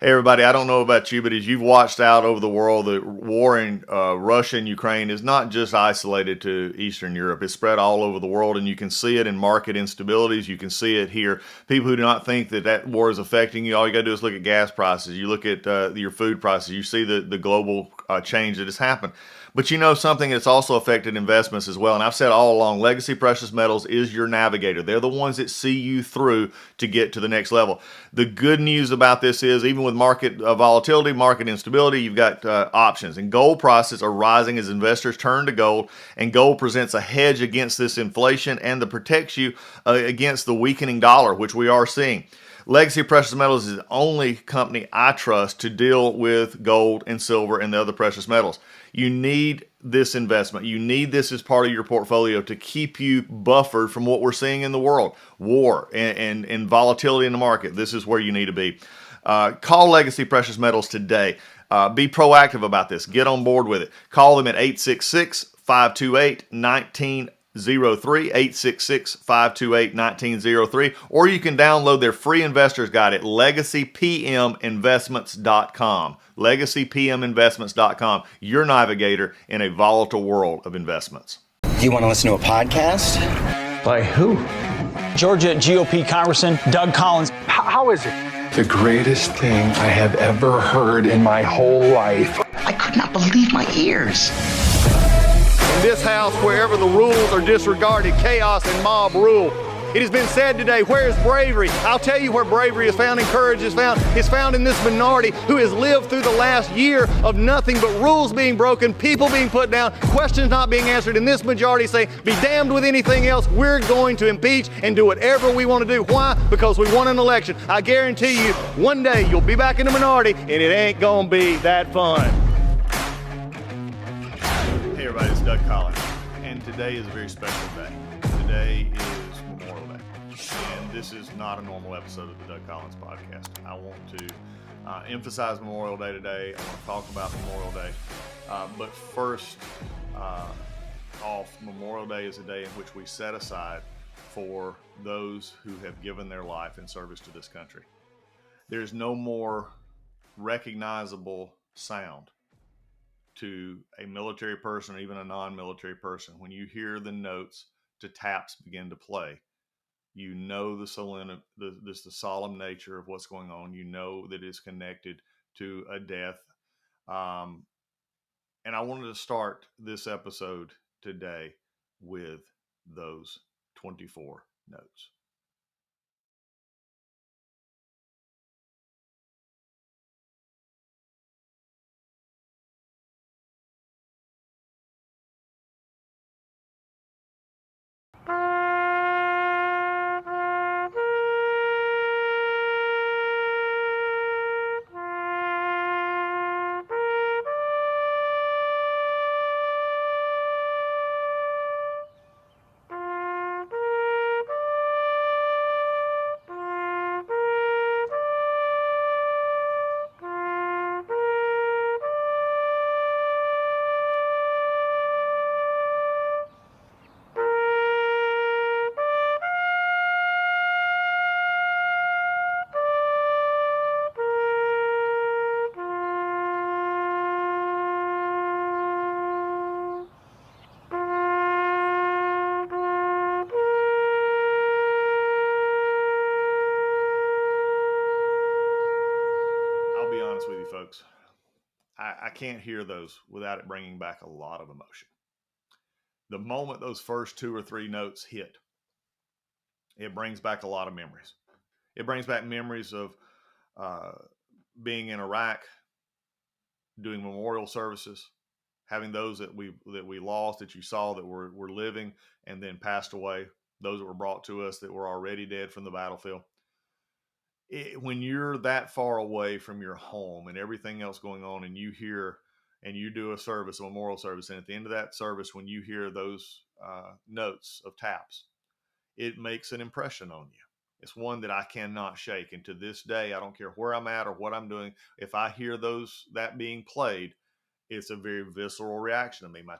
Hey everybody, I don't know about you, but as you've watched out over the world, the war in Russia and Ukraine is not just isolated to Eastern Europe. It's spread all over the world, and you can see it in market instabilities. You can see it here. People who do not think that that war is affecting you, all you got to do is look at gas prices. You look at your food prices. You see the global change that has happened. But you know something that's also affected investments as well. And I've said all along, legacy precious metals is your navigator. They're the ones that see you through to get to the next level. The good news about this is, even with market volatility, market instability, you've got options. And gold prices are rising as investors turn to gold. And gold presents a hedge against this inflation and that protects you against the weakening dollar, which we are seeing. Legacy Precious Metals is the only company I trust to deal with gold and silver and the other precious metals. You need this investment. You need this as part of your portfolio to keep you buffered from what we're seeing in the world, war and volatility in the market. This is where you need to be. Call Legacy Precious Metals today. Be proactive about this. Get on board with it. Call them at 866 528 1903, 866 528 1903, or you can download their free investor's guide at legacypminvestments.com. Legacypminvestments.com, your navigator in a volatile world of investments. Do you want to listen to a podcast? By who? Georgia GOP Congressman Doug Collins. How is it? The greatest thing I have ever heard in my whole life. I could not believe my ears. In this house, wherever the rules are disregarded, chaos and mob rule. It has been said today, where is bravery? I'll tell you where bravery is found and courage is found. It's found in this minority who has lived through the last year of nothing but rules being broken, people being put down, questions not being answered, and this majority say, be damned with anything else. We're going to impeach and do whatever we want to do. Why? Because we won an election. I guarantee you, one day you'll be back in the minority and it ain't gonna be that fun. Hey everybody, it's Doug Collins, and today is a very special day. Today is Memorial Day, and this is not a normal episode of the Doug Collins podcast. I want to emphasize Memorial Day today. I want to talk about Memorial Day, but first off, Memorial Day is a day in which we set aside for those who have given their life in service to this country. There's no more recognizable sound to a military person or even a non-military person. When you hear the notes to taps begin to play, you know the solemn nature of what's going on. You know that it's connected to a death. And I wanted to start this episode today with those 24 notes. I'll be honest with you folks, I can't hear those without it bringing back a lot of emotion. The moment those first two or three notes hit, it brings back a lot of memories. It brings back memories of being in Iraq, doing memorial services, having those that we lost, that you saw that were living and then passed away, those that were brought to us that were already dead from the battlefield. When you're that far away from your home and everything else going on, and you hear and you do a service, a memorial service, and at the end of that service, when you hear those notes of taps, it makes an impression on you. It's one that I cannot shake, and to this day, I don't care where I'm at or what I'm doing. If I hear that being played, it's a very visceral reaction to me. My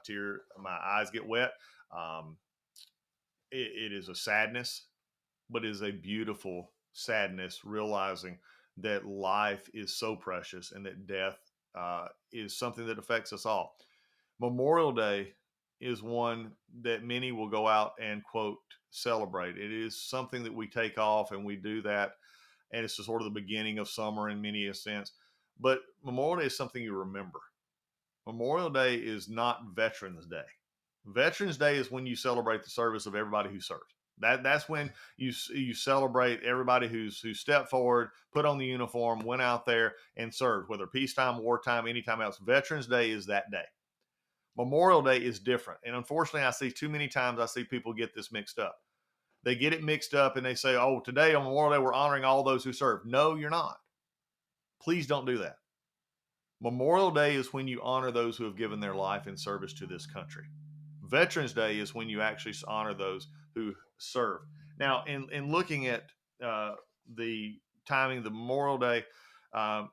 eyes get wet. It is a sadness, but it is a beautiful sadness, realizing that life is so precious and that death is something that affects us all. Memorial Day is one that many will go out and, quote, celebrate. It is something that we take off and we do that. And it's sort of the beginning of summer in many a sense. But Memorial Day is something you remember. Memorial Day is not Veterans Day. Veterans Day is when you celebrate the service of everybody who served. That's when you celebrate everybody who's stepped forward, put on the uniform, went out there and served, whether peacetime, wartime, anytime else. Veterans Day is that day. Memorial Day is different. And unfortunately, I see too many times I see people get this mixed up. They get it mixed up and they say, oh, today on Memorial Day, we're honoring all those who served. No, you're not. Please don't do that. Memorial Day is when you honor those who have given their life in service to this country. Veterans Day is when you actually honor those who serve. Now, in looking at the timing, the Memorial Day,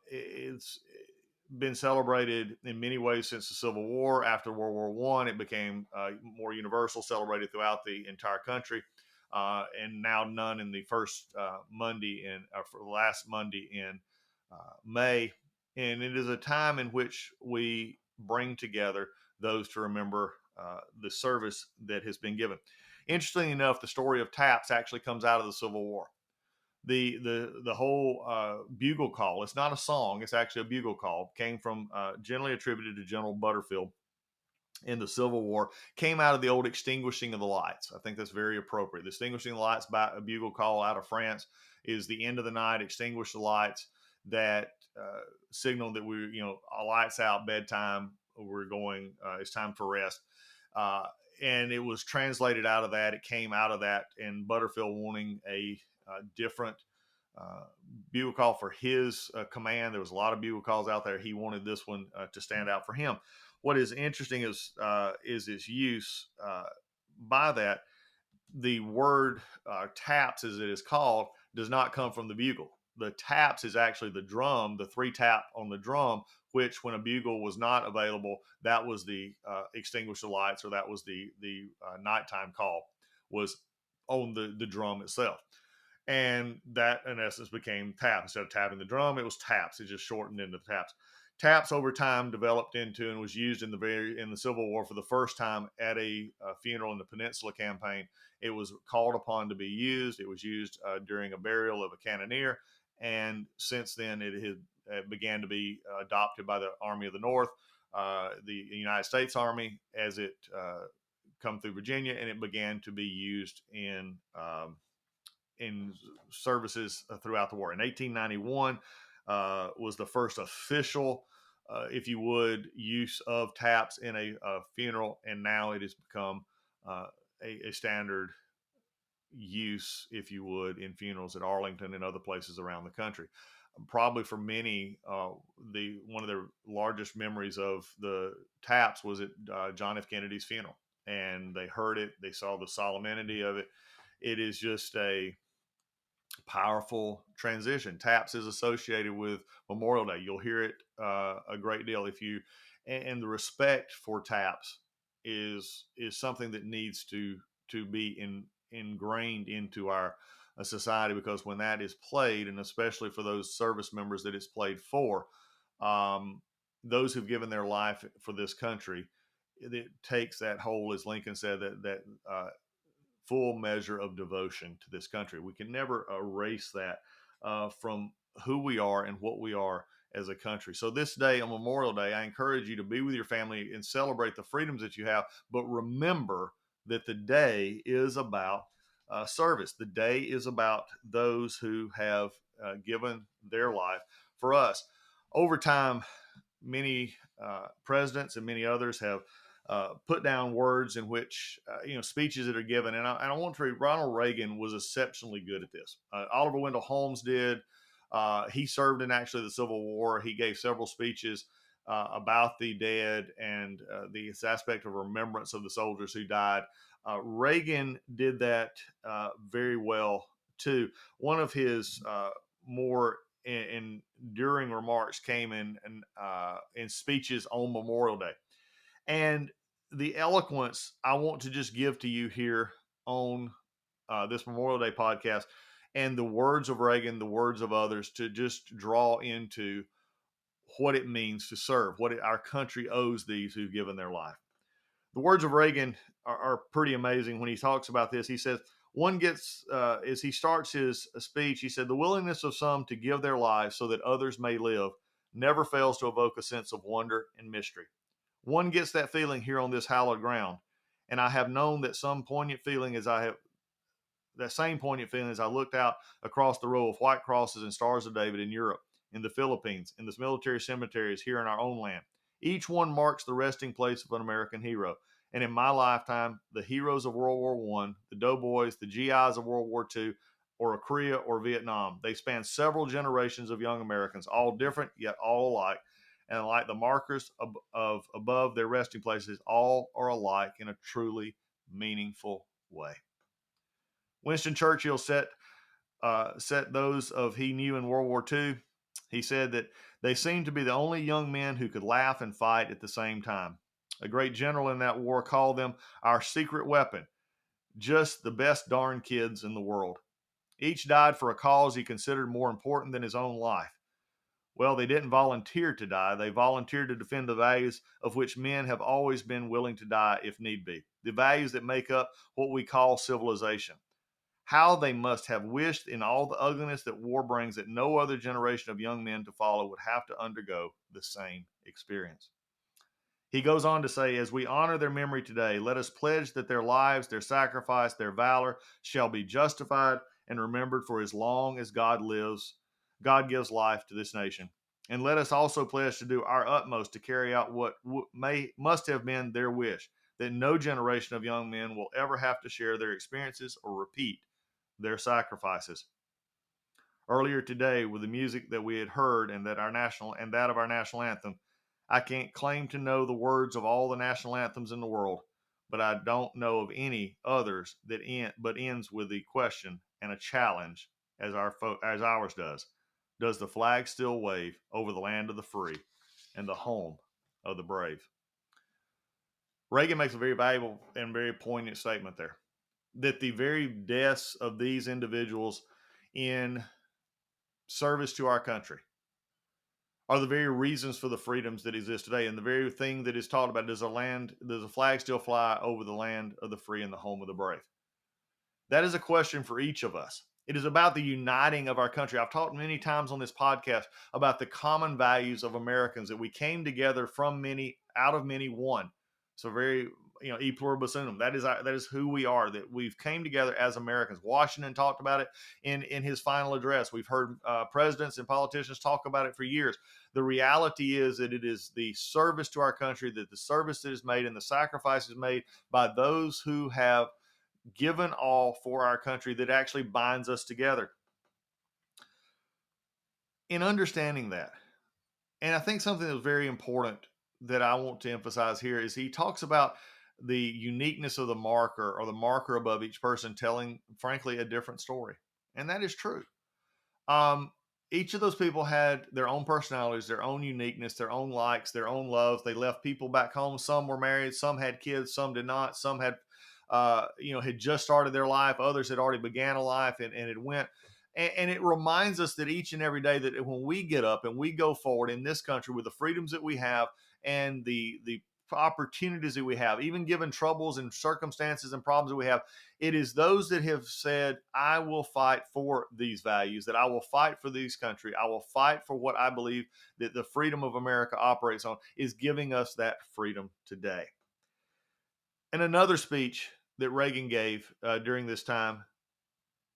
it's been celebrated in many ways since the Civil War. After World War I, it became more universal, celebrated throughout the entire country, and now none in the first Monday for the last Monday in May. And it is a time in which we bring together those to remember the service that has been given. Interestingly enough, the story of taps actually comes out of the Civil War. The whole bugle call, it's not a song, it's actually a bugle call, came from generally attributed to General Butterfield in the Civil War, came out of the old extinguishing of the lights. I think that's very appropriate. The extinguishing the lights by a bugle call out of France is the end of the night, extinguish the lights, that signal that lights out, bedtime, we're going, it's time for rest. And it was translated out of that. It came out of that, and Butterfield wanting a different bugle call for his command. There was a lot of bugle calls out there. He wanted this one to stand out for him. What is interesting is its use by that. The word taps, as it is called, does not come from the bugle. The taps is actually the drum, the 3-tap on the drum, which when a bugle was not available, that was the extinguish the lights, or that was the nighttime call, was on the drum itself. And that, in essence, became tap. Instead of tapping the drum, it was taps. It just shortened into taps. Taps over time developed into and was used in the Civil War for the first time at a funeral in the Peninsula Campaign. It was called upon to be used. It was used during a burial of a cannoneer, and since then it began to be adopted by the Army of the North, the United States Army, as it come through Virginia, and it began to be used in services throughout the war. In 1891 was the first official, if you would, use of taps in a funeral, and now it has become a standard use, if you would, in funerals at Arlington and other places around the country. Probably for many, one of their largest memories of the taps was at John F. Kennedy's funeral, and they heard it, they saw the solemnity of it. It is just a powerful transition. Taps is associated with Memorial Day. You'll hear it a great deal. And the respect for taps is something that needs to be ingrained into our society, because when that is played, and especially for those service members that it's played for, those who've given their life for this country, it takes that whole, as Lincoln said, that full measure of devotion to this country. We can never erase that from who we are and what we are as a country. So this day, on Memorial Day, I encourage you to be with your family and celebrate the freedoms that you have, but remember that the day is about service. The day is about those who have given their life for us. Over time, many presidents and many others have put down words in which, speeches that are given. And I want to read, Ronald Reagan was exceptionally good at this. Oliver Wendell Holmes did. He served in actually the Civil War. He gave several speeches about the dead and the aspect of remembrance of the soldiers who died. Reagan did that very well too. One of his more enduring remarks came in speeches on Memorial Day. And the eloquence I want to just give to you here on this Memorial Day podcast and the words of Reagan, the words of others, to just draw into what it means to serve, our country owes these who've given their life. The words of Reagan are pretty amazing when he talks about this. He says, one gets, as he starts his speech, he said, the willingness of some to give their lives so that others may live never fails to evoke a sense of wonder and mystery. One gets that feeling here on this hallowed ground, and I have known that same poignant feeling as I looked out across the row of white crosses and stars of David in Europe, in the Philippines, in the military cemeteries here in our own land. Each one marks the resting place of an American hero. And in my lifetime, the heroes of World War I, the doughboys, the GIs of World War II, or Korea or Vietnam, they span several generations of young Americans, all different yet all alike. And like the markers of above their resting places, all are alike in a truly meaningful way. Winston Churchill set those of he knew in World War II. He said that they seemed to be the only young men who could laugh and fight at the same time. A great general in that war called them our secret weapon, just the best darn kids in the world. Each died for a cause he considered more important than his own life. Well, they didn't volunteer to die. They volunteered to defend the values of which men have always been willing to die if need be, the values that make up what we call civilization. How they must have wished in all the ugliness that war brings that no other generation of young men to follow would have to undergo the same experience. He goes on to say, as we honor their memory today, let us pledge that their lives, their sacrifice, their valor shall be justified and remembered for as long as God lives. God gives life to this nation. And let us also pledge to do our utmost to carry out what must have been their wish, that no generation of young men will ever have to share their experiences or repeat their sacrifices. Earlier today, with the music that we had heard and that of our national anthem, I can't claim to know the words of all the national anthems in the world, but I don't know of any others that ends with the question and a challenge as ours does. Does the flag still wave over the land of the free and the home of the brave? Reagan makes a very valuable and very poignant statement there, that the very deaths of these individuals in service to our country are the very reasons for the freedoms that exist today. And the very thing that is taught about, does a flag still fly over the land of the free and the home of the brave? That is a question for each of us. It is about the uniting of our country. I've talked many times on this podcast about the common values of Americans, that we came together from many, out of many, one. So very, e pluribus unum. That is who we are, that we've came together as Americans. Washington talked about it in his final address. We've heard presidents and politicians talk about it for years. The reality is that it is the service to our country, that the service that is made and the sacrifices made by those who have given all for our country that actually binds us together. In understanding that, and I think something that's very important that I want to emphasize here is he talks about the uniqueness of the marker, or the marker above each person telling, frankly, a different story. And that is true. Each of those people had their own personalities, their own uniqueness, their own likes, their own loves. They left people back home. Some were married, some had kids, some did not. Some had had just started their life. Others had already began a life and it went. And it reminds us that each and every day, that when we get up and we go forward in this country with the freedoms that we have and the opportunities that we have, even given troubles and circumstances and problems that we have, it is those that have said, I will fight for these values, that I will fight for this country, I will fight for what I believe that the freedom of America operates on, is giving us that freedom today. In another speech that Reagan gave during this time,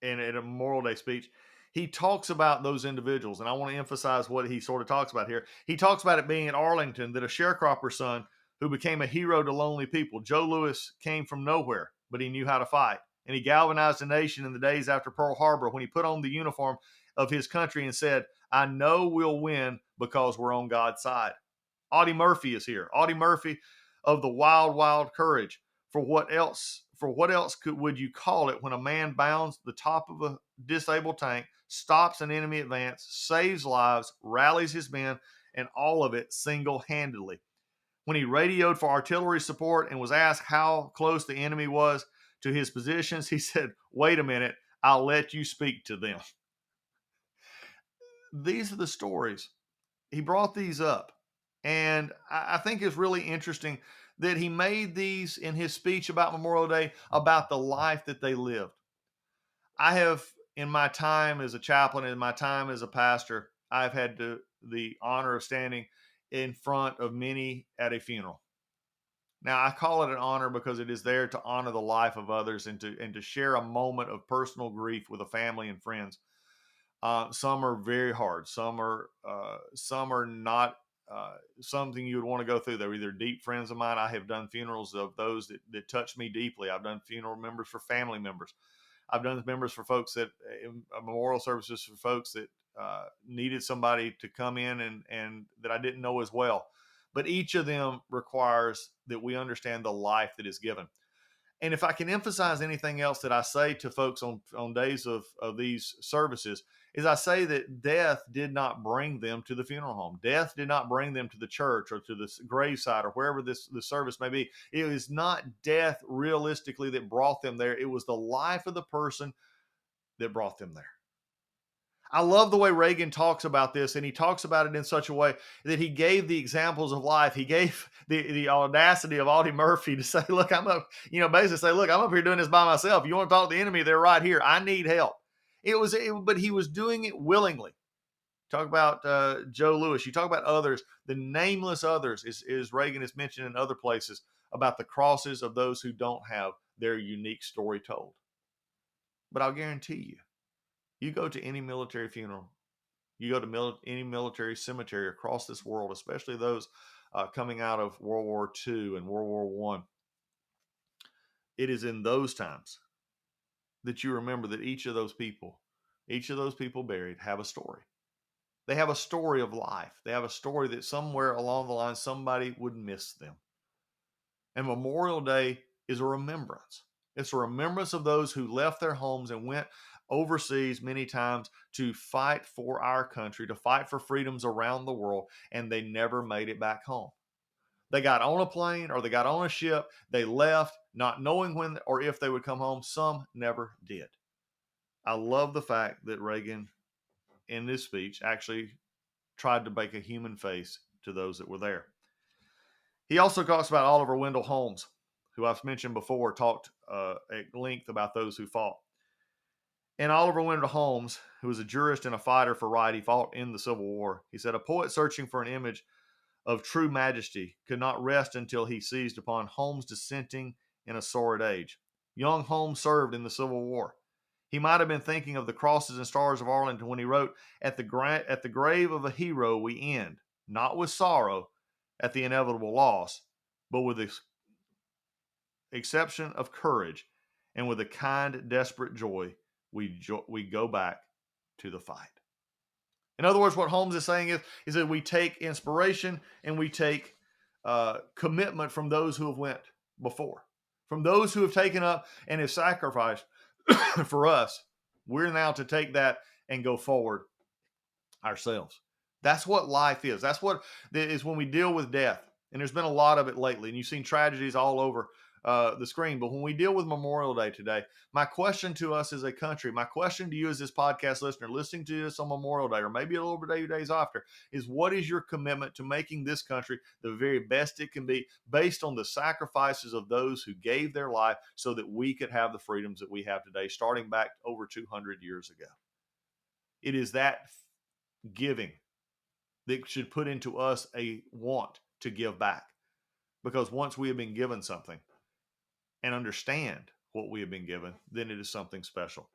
and at a Memorial Day speech, he talks about those individuals. And I want to emphasize what he sort of talks about here. He talks about it being at Arlington, that a sharecropper's son who became a hero to lonely people. Joe Louis came from nowhere, but he knew how to fight. And he galvanized the nation in the days after Pearl Harbor when he put on the uniform of his country and said, I know we'll win because we're on God's side. Audie Murphy is here. Audie Murphy of the Wild, Wild Courage. For what else would you call it when a man bounds the top of a disabled tank, stops an enemy advance, saves lives, rallies his men, and all of it single-handedly? When he radioed for artillery support and was asked how close the enemy was to his positions, he said, wait a minute, I'll let you speak to them. These are the stories. He brought these up. And I think it's really interesting that he made these in his speech about Memorial Day about the life that they lived. I have, in my time as a chaplain, in my time as a pastor, I've had the honor of standing in front of many at a funeral. Now, I call it an honor because it is there to honor the life of others and to share a moment of personal grief with a family and friends. Some are very hard. Some are not something you would want to go through. They're either deep friends of mine. I have done funerals of those that touch me deeply. I've done funeral members for family members. I've done members for folks that memorial services for folks that needed somebody to come in and that I didn't know as well. But each of them requires that we understand the life that is given. And if I can emphasize anything else that I say to folks on days of these services, is I say that death did not bring them to the funeral home. Death did not bring them to the church or to the graveside or wherever the service may be. It was not death realistically that brought them there. It was the life of the person that brought them there. I love the way Reagan talks about this, and he talks about it in such a way that he gave the examples of life. He gave the audacity of Audie Murphy to say, look, basically say, look, I'm up here doing this by myself. You want to talk to the enemy? They're right here. I need help. But he was doing it willingly. Talk about Joe Lewis. You talk about others, the nameless others, is Reagan has mentioned in other places about the crosses of those who don't have their unique story told. But I'll guarantee you, you go to any military funeral, you go to any military cemetery across this world, especially those coming out of World War II and World War I. It is in those times that you remember that each of those people buried have a story. They have a story of life. They have a story that somewhere along the line somebody would miss them. And Memorial Day is a remembrance. It's a remembrance of those who left their homes and went overseas many times to fight for our country, to fight for freedoms around the world, and they never made it back home. They got on a plane or they got on a ship, they left, not knowing when or if they would come home. Some never did. I love the fact that Reagan, in this speech, actually tried to make a human face to those that were there. He also talks about Oliver Wendell Holmes, who I've mentioned before, talked at length about those who fought. And Oliver Wendell Holmes, who was a jurist and a fighter for right, he fought in the Civil War. He said, a poet searching for an image of true majesty could not rest until he seized upon Holmes dissenting in a sordid age. Young Holmes served in the Civil War. He might have been thinking of the crosses and stars of Arlington when he wrote, at the grave of a hero we end, not with sorrow at the inevitable loss, but with the exception of courage and with a kind, desperate joy, we go back to the fight. In other words, what Holmes is saying is that we take inspiration and we take commitment from those who have went before, from those who have taken up and have sacrificed for us. We're now to take that and go forward ourselves. That's what life is. That's what is when we deal with death. And there's been a lot of it lately, and you've seen tragedies all over the screen. But when we deal with Memorial Day today, my question to us as a country, my question to you as this podcast listener, listening to this on Memorial Day, or maybe a little bit days after, is what is your commitment to making this country the very best it can be based on the sacrifices of those who gave their life so that we could have the freedoms that we have today, starting back over 200 years ago? It is that giving that should put into us a want to give back. Because once we have been given something and understand what we have been given, then it is something special.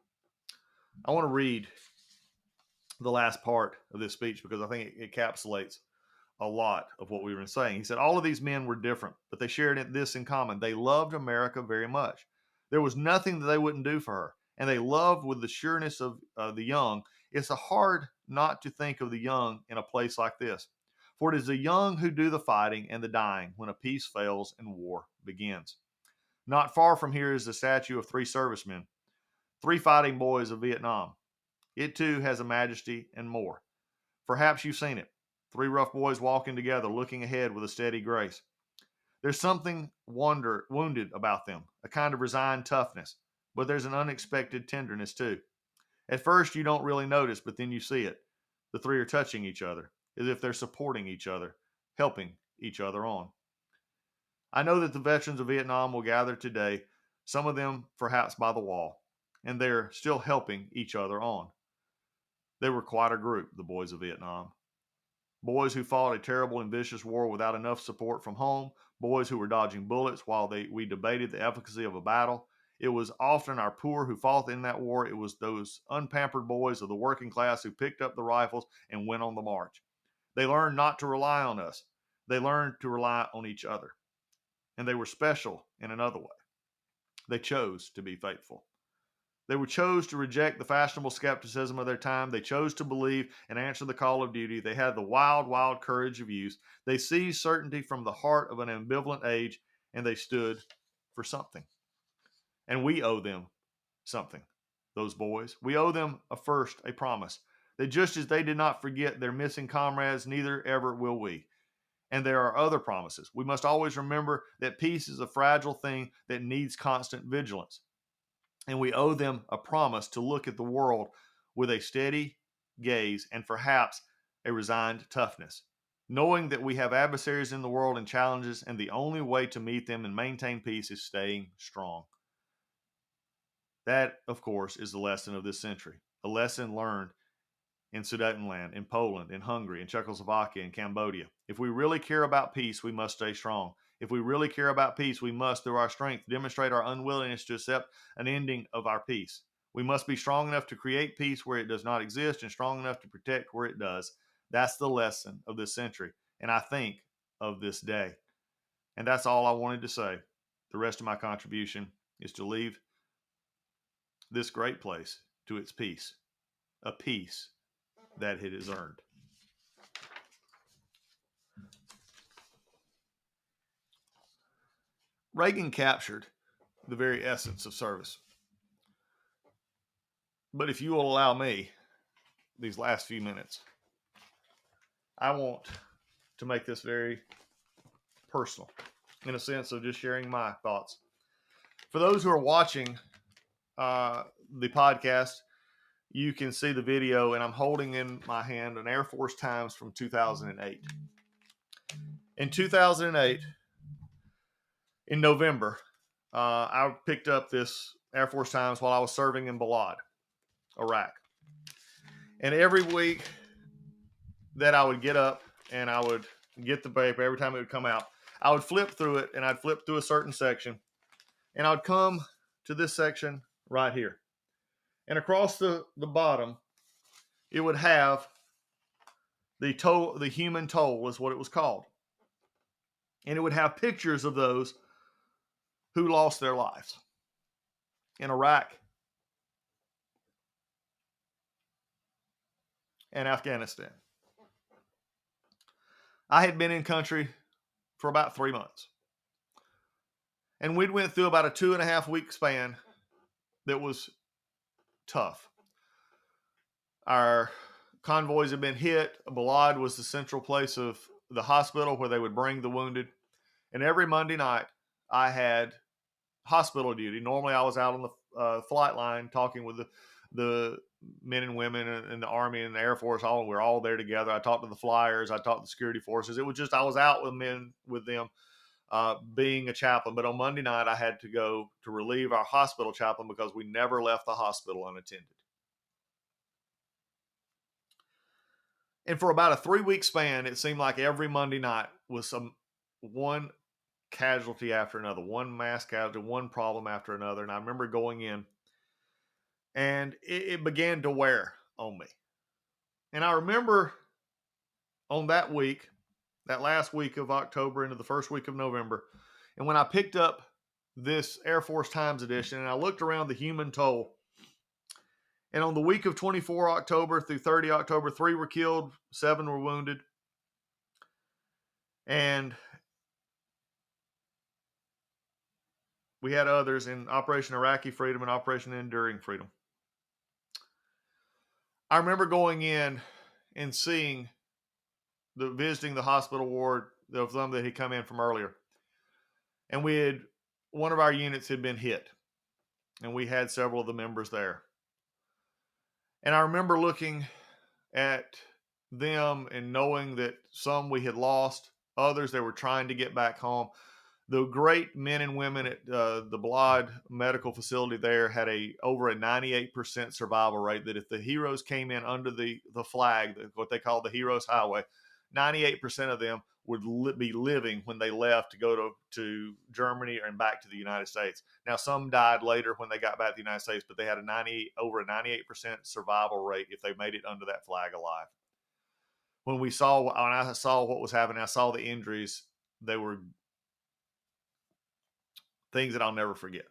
I want to read the last part of this speech because I think it encapsulates a lot of what we were saying. He said, all of these men were different, but they shared this in common. They loved America very much. There was nothing that they wouldn't do for her. And they loved with the sureness of the young. It's hard not to think of the young in a place like this. For it is the young who do the fighting and the dying when a peace fails and war begins. Not far from here is the statue of 3 servicemen, 3 fighting boys of Vietnam. It too has a majesty and more. Perhaps you've seen it. 3 rough boys walking together, looking ahead with a steady grace. There's something wounded about them, a kind of resigned toughness. but there's an unexpected tenderness too. At first, you don't really notice, but then you see it. The three are touching each other, as if they're supporting each other, helping each other on. I know that the veterans of Vietnam will gather today, some of them perhaps by the wall, and they're still helping each other on. They were quite a group, the boys of Vietnam. Boys who fought a terrible and vicious war without enough support from home, boys who were dodging bullets while we debated the efficacy of a battle. It was often our poor who fought in that war. It was those unpampered boys of the working class who picked up the rifles and went on the march. They learned not to rely on us. They learned to rely on each other. And they were special in another way. They chose to be faithful. They chose to reject the fashionable skepticism of their time. They chose to believe and answer the call of duty. They had the wild, wild courage of youth. They seized certainty from the heart of an ambivalent age, and they stood for something. And we owe them something, those boys. We owe them a promise that just as they did not forget their missing comrades, neither ever will we. And there are other promises. We must always remember that peace is a fragile thing that needs constant vigilance. And we owe them a promise to look at the world with a steady gaze and perhaps a resigned toughness, knowing that we have adversaries in the world and challenges, and the only way to meet them and maintain peace is staying strong. That, of course, is the lesson of this century, a lesson learned in Sudetenland, in Poland, in Hungary, in Czechoslovakia, in Cambodia. If we really care about peace, we must stay strong. If we really care about peace, we must, through our strength, demonstrate our unwillingness to accept an ending of our peace. We must be strong enough to create peace where it does not exist and strong enough to protect where it does. That's the lesson of this century, and I think of this day. And that's all I wanted to say. The rest of my contribution is to leave this great place to its peace, a peace that it has earned. Reagan captured the very essence of service. But if you will allow me these last few minutes, I want to make this very personal in a sense of just sharing my thoughts. For those who are watching the podcast, you can see the video, and I'm holding in my hand an Air Force Times from 2008. In 2008, in November, I picked up this Air Force Times while I was serving in Balad, Iraq. And every week that I would get up and I would get the paper, every time it would come out, I would flip through it, and I'd flip through a certain section, and I'd come to this section right here. And across the bottom, it would have the human toll is what it was called. And it would have pictures of those who lost their lives in Iraq and Afghanistan. I had been in country for about 3 months. And we'd went through about a 2.5 week span that was tough. Our convoys had been hit. Balad was the central place of the hospital where they would bring the wounded. And every Monday night, I had hospital duty. Normally, I was out on the flight line talking with the men and women in the Army and the Air Force. We were all there together. I talked to the flyers. I talked to the security forces. It was just I was out with them being a chaplain. But on Monday night, I had to go to relieve our hospital chaplain because we never left the hospital unattended. And for about a 3-week span, it seemed like every Monday night was one casualty after another, one mass casualty, one problem after another. And I remember going in, and it began to wear on me. And I remember on that week, that last week of October into the first week of November, and when I picked up this Air Force Times edition and I looked around the human toll, and on the week of 24 October through 30 October, 3 were killed, 7 were wounded. And we had others in Operation Iraqi Freedom and Operation Enduring Freedom. I remember going in and visiting the hospital ward of them that had come in from earlier. And one of our units had been hit. and we had several of the members there. And I remember looking at them and knowing that some we had lost, others they were trying to get back home. The great men and women at the Blood Medical Facility there had over a 98% survival rate. That if the heroes came in under the flag, what they call the Heroes Highway, 98% of them would be living when they left to go to Germany and back to the United States. Now, some died later when they got back to the United States, but they had over a 98% survival rate if they made it under that flag alive. When I saw what was happening, I saw the injuries. They were things that I'll never forget.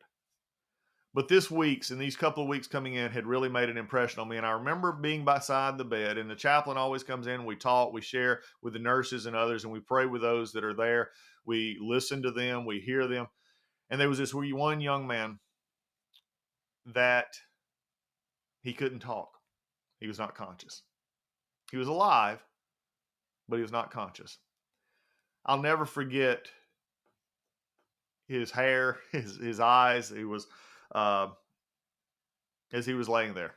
But these couple of weeks coming in had really made an impression on me. And I remember being beside the bed, and the chaplain always comes in. We talk, we share with the nurses and others, and we pray with those that are there. We listen to them, we hear them. And there was this one young man that he couldn't talk. He was not conscious. He was alive, but he was not conscious. I'll never forget his hair, his eyes. He was as he was laying there.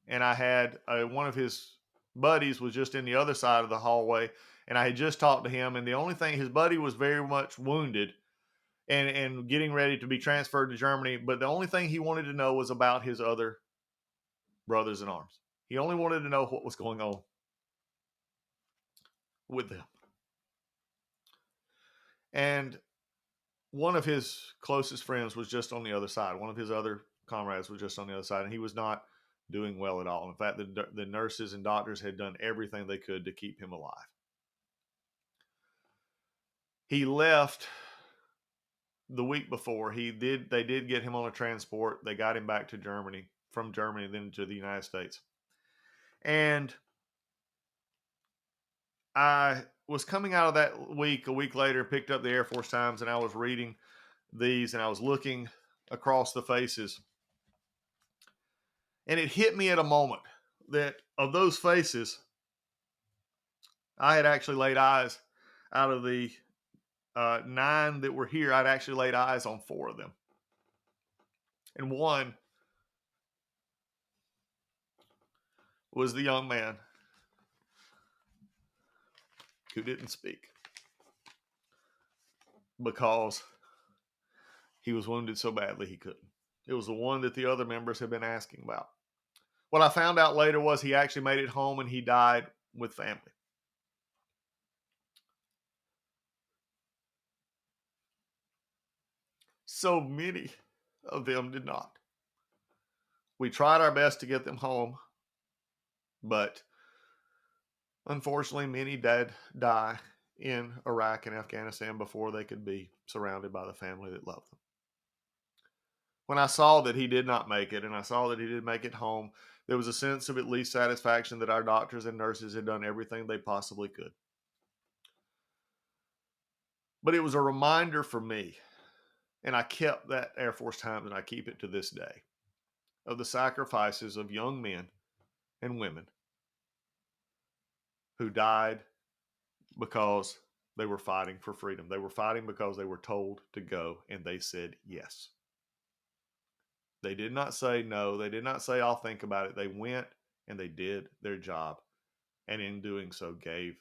And I had one of his buddies was just in the other side of the hallway, and I had just talked to him, and the only thing, his buddy was very much wounded and getting ready to be transferred to Germany, but the only thing he wanted to know was about his other brothers in arms. He only wanted to know what was going on with them. And one of his closest friends was just on the other side. One of his other comrades was just on the other side, and he was not doing well at all. In fact, the nurses and doctors had done everything they could to keep him alive. He left the week before. They did get him on a transport. They got him back to Germany, from Germany, then to the United States. And I was coming out of that week, a week later, picked up the Air Force Times, and I was reading these, and I was looking across the faces. And it hit me at a moment that of those faces, I had actually laid eyes out of the 9 that were here. I'd actually laid eyes on 4 of them. And one was the young man who didn't speak because he was wounded so badly he couldn't. It was the one that the other members had been asking about. What I found out later was he actually made it home and he died with family. So many of them did not. We tried our best to get them home, but unfortunately, many did die in Iraq and Afghanistan before they could be surrounded by the family that loved them. When I saw that he did not make it, and I saw that he did make it home, there was a sense of at least satisfaction that our doctors and nurses had done everything they possibly could. But it was a reminder for me, and I kept that Air Force Times, and I keep it to this day, of the sacrifices of young men and women who died because they were fighting for freedom. They were fighting because they were told to go, and they said yes. They did not say no. They did not say, I'll think about it. They went and they did their job, and in doing so gave,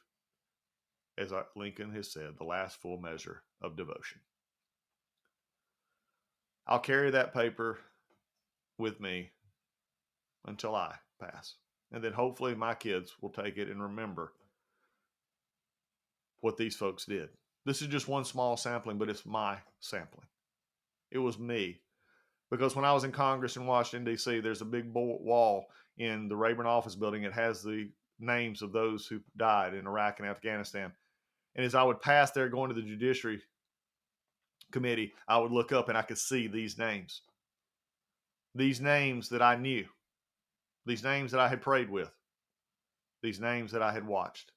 as Lincoln has said, the last full measure of devotion. I'll carry that paper with me until I pass. And then hopefully my kids will take it and remember what these folks did. This is just one small sampling, but it's my sampling. It was me. Because when I was in Congress in Washington, D.C., there's a big wall in the Rayburn office building. It has the names of those who died in Iraq and Afghanistan. And as I would pass there going to the Judiciary Committee, I would look up and I could see these names. These names that I knew. These names that I had prayed with. These names that I had watched.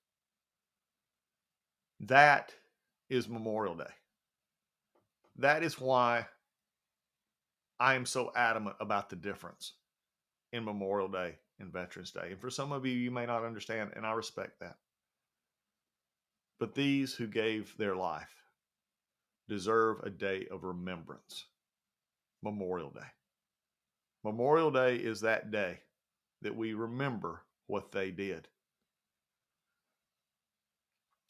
That is Memorial Day. That is why I am so adamant about the difference in Memorial Day and Veterans Day. And for some of you, you may not understand, and I respect that. But these who gave their life deserve a day of remembrance, Memorial Day. Memorial Day is that day that we remember what they did.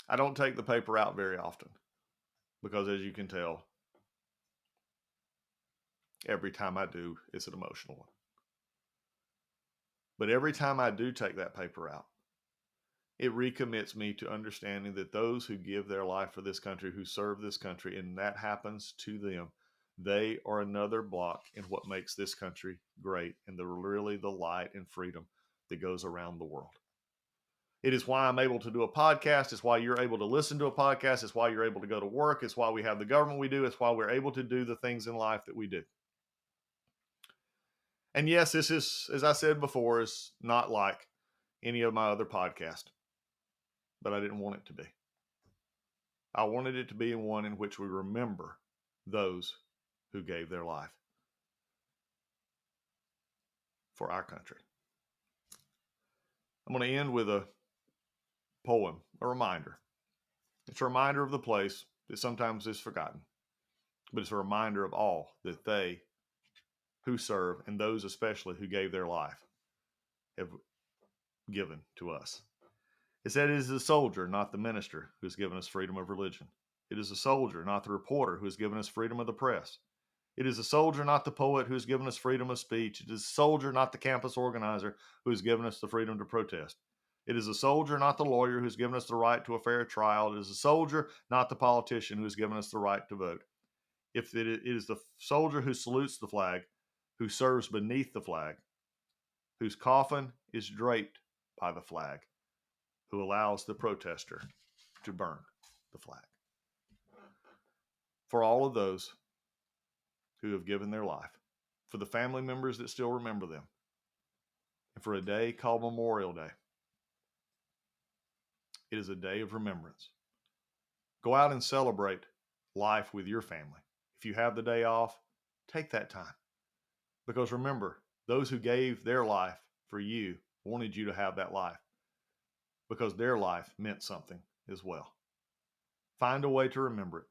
I don't take the paper out very often because, as you can tell, every time I do, it's an emotional one. But every time I do take that paper out, it recommits me to understanding that those who give their life for this country, who serve this country, and that happens to them, they are another block in what makes this country great and really the light and freedom that goes around the world. It is why I'm able to do a podcast. It's why you're able to listen to a podcast. It's why you're able to go to work. It's why we have the government we do. It's why we're able to do the things in life that we do. And yes, this is, as I said before, is not like any of my other podcasts, but I didn't want it to be. I wanted it to be one in which we remember those who gave their life for our country. I'm going to end with a poem, a reminder. It's a reminder of the place that sometimes is forgotten, but it's a reminder of all that they who serve, and those especially who gave their life, have given to us. It said, it is the soldier, not the minister, who has given us freedom of religion. It is the soldier, not the reporter, who has given us freedom of the press. It is the soldier, not the poet, who has given us freedom of speech. It is the soldier, not the campus organizer, who has given us the freedom to protest. It is the soldier, not the lawyer, who has given us the right to a fair trial. It is the soldier, not the politician, who has given us the right to vote. It is the soldier who salutes the flag, who serves beneath the flag, whose coffin is draped by the flag, who allows the protester to burn the flag. For all of those who have given their life, for the family members that still remember them, and for a day called Memorial Day, it is a day of remembrance. Go out and celebrate life with your family. If you have the day off, take that time. Because remember, those who gave their life for you wanted you to have that life because their life meant something as well. Find a way to remember it.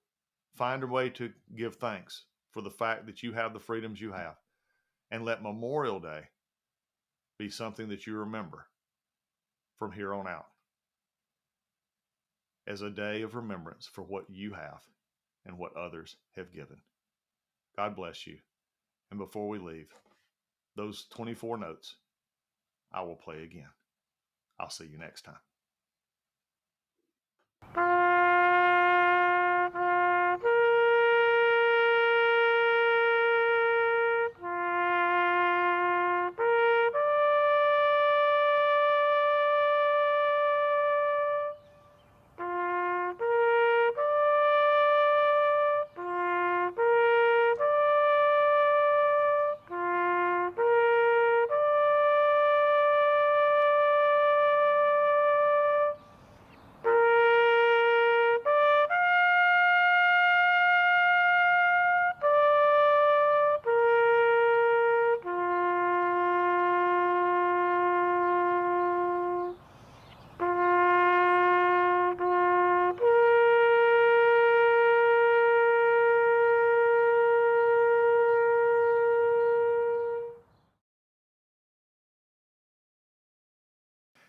Find a way to give thanks for the fact that you have the freedoms you have. And let Memorial Day be something that you remember from here on out as a day of remembrance for what you have and what others have given. God bless you. And before we leave, those 24 notes, I will play again. I'll see you next time.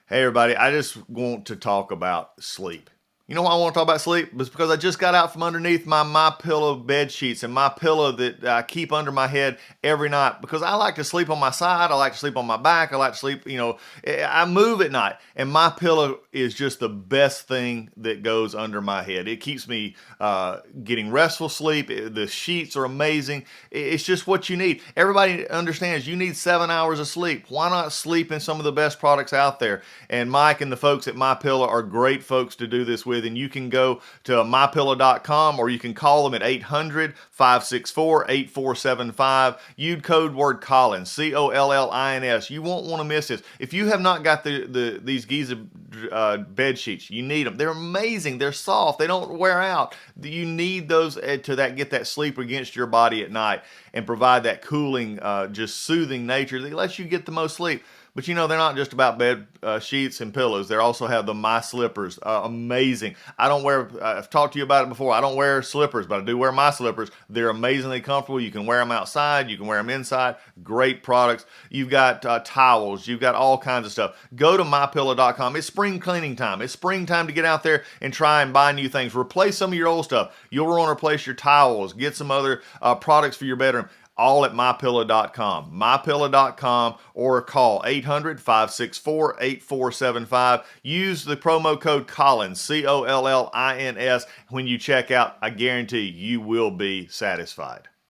Hey, everybody. I just want to talk about sleep. You know why I want to talk about sleep? It's because I just got out from underneath my MyPillow bed sheets and my pillow that I keep under my head every night because I like to sleep on my side. I like to sleep on my back. I like to sleep, I move at night. And MyPillow is just the best thing that goes under my head. It keeps me getting restful sleep. The sheets are amazing. It's just what you need. Everybody understands you need 7 hours of sleep. Why not sleep in some of the best products out there? And Mike and the folks at MyPillow are great folks to do this with. And you can go to mypillow.com or you can call them at 800-564-8475. Use code word Collins, Collins. You won't want to miss this. If you have not got these Giza bed sheets, you need them. They're amazing. They're soft. They don't wear out. You need those to get that sleep against your body at night and provide that cooling, just soothing nature that lets you get the most sleep. But they're not just about bed sheets and pillows. They also have the My Slippers. Amazing. I've talked to you about it before. I don't wear slippers, but I do wear My Slippers. They're amazingly comfortable. You can wear them outside. You can wear them inside. Great products. You've got towels. You've got all kinds of stuff. Go to MyPillow.com. It's spring cleaning time. It's springtime to get out there and try and buy new things. Replace some of your old stuff. You'll want to replace your towels. Get some other products for your bedroom. All at MyPillow.com. MyPillow.com, or call 800-564-8475. Use the promo code Collins, COLLINS, when you check out. I guarantee you will be satisfied.